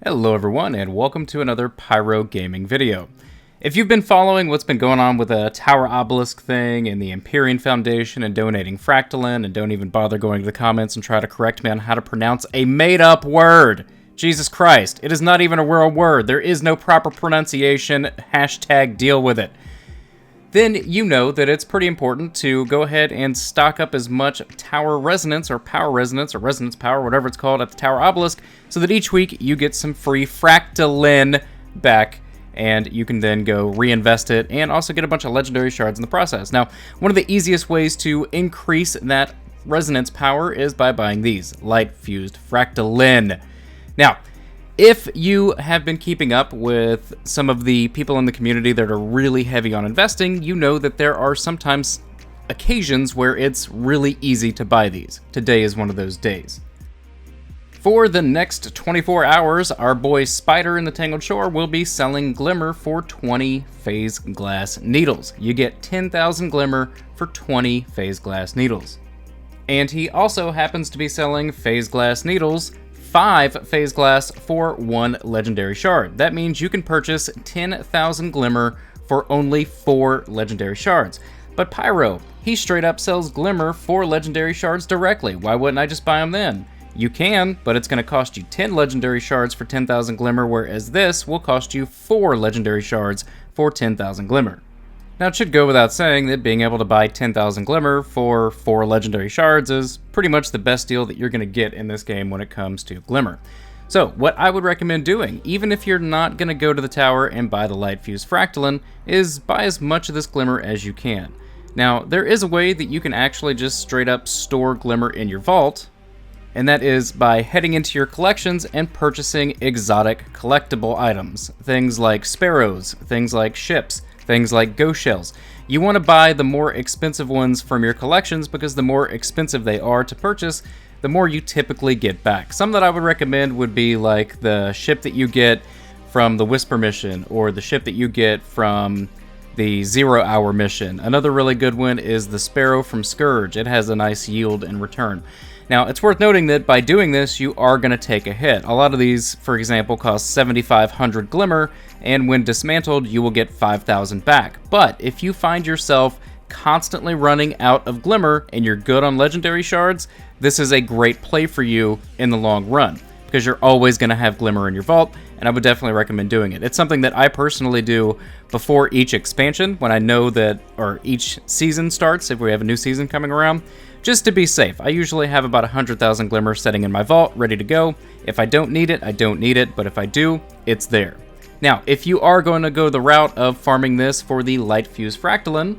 Hello everyone, and welcome to another Pyro Gaming video. If you've been following what's been going on with the Tower Obelisk thing and the Empyrean Foundation and donating Fractalin, and don't even bother going to the comments and try to correct me on how to pronounce a made-up word. Jesus Christ, it is not even a real word. There is no proper pronunciation. Hashtag deal with it. Then you know that it's pretty important to go ahead and stock up as much Tower Resonance or Power Resonance or Resonance Power, whatever it's called, at the Tower Obelisk, so that each week you get some free Fractalin back, and you can then go reinvest it and also get a bunch of legendary shards in the process. Now, one of the easiest ways to increase that resonance power is by buying these light fused Fractalin. Now, if you have been keeping up with some of the people in the community that are really heavy on investing, you know that there are sometimes occasions where it's really easy to buy these. Today is one of those days. For the next 24 hours, our boy Spider in the Tangled Shore will be selling Glimmer for 20 phase glass needles. You get 10,000 Glimmer for 20 phase glass needles. And he also happens to be selling phase glass needles, 5 phase glass for 1 legendary shard. That means you can purchase 10,000 Glimmer for only 4 legendary shards. But Pyro, he straight up sells Glimmer for legendary shards directly. Why wouldn't I just buy them then? You can, but it's going to cost you 10 legendary shards for 10,000 Glimmer, whereas this will cost you 4 legendary shards for 10,000 Glimmer. Now, it should go without saying that being able to buy 10,000 Glimmer for 4 legendary shards is pretty much the best deal that you're going to get in this game when it comes to Glimmer. So, what I would recommend doing, even if you're not going to go to the tower and buy the light fused Fractalin, is buy as much of this Glimmer as you can. Now, there is a way that you can actually just straight up store Glimmer in your vault, and that is by heading into your collections and purchasing exotic collectible items. Things like sparrows, things like ships, things like ghost shells. You want to buy the more expensive ones from your collections because the more expensive they are to purchase, the more you typically get back. Some that I would recommend would be like the ship that you get from the Whisper mission, or the ship that you get from the 0 Hour mission. Another really good one is the Sparrow from Scourge. It has a nice yield in return. Now, it's worth noting that by doing this, you are going to take a hit. A lot of these, for example, cost 7,500 Glimmer, and when dismantled, you will get 5,000 back. But if you find yourself constantly running out of Glimmer and you're good on legendary shards, this is a great play for you in the long run, because you're always going to have Glimmer in your vault, and I would definitely recommend doing it. It's something that I personally do before each expansion, when I know that, or each season starts, if we have a new season coming around, just to be safe. I usually have about 100,000 Glimmer sitting in my vault, ready to go. If I don't need it, I don't need it, but if I do, it's there. Now, if you are going to go the route of farming this for the light fused Fractalin,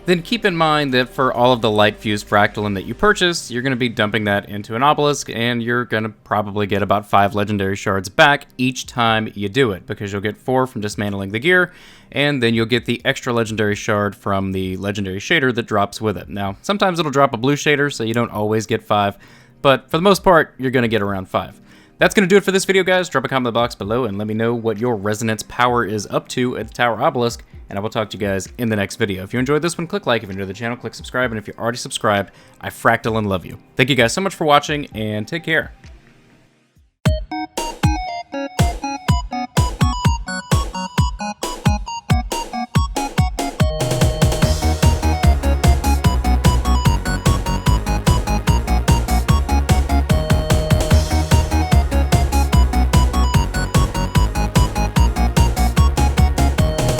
then keep in mind that for all of the light fused Fractalin that you purchase, you're going to be dumping that into an obelisk, and you're going to probably get about 5 legendary shards back each time you do it, because you'll get 4 from dismantling the gear, and then you'll get the extra legendary shard from the legendary shader that drops with it. Now, sometimes it'll drop a blue shader, so you don't always get 5, but for the most part, you're going to get around 5. That's going to do it for this video, guys. Drop a comment in the box below and let me know what your resonance power is up to at the Tower Obelisk, and I will talk to you guys in the next video. If you enjoyed this one, click like. If you're new to the channel, click subscribe. And if you're already subscribed, I Fractalin love you. Thank you guys so much for watching, and take care.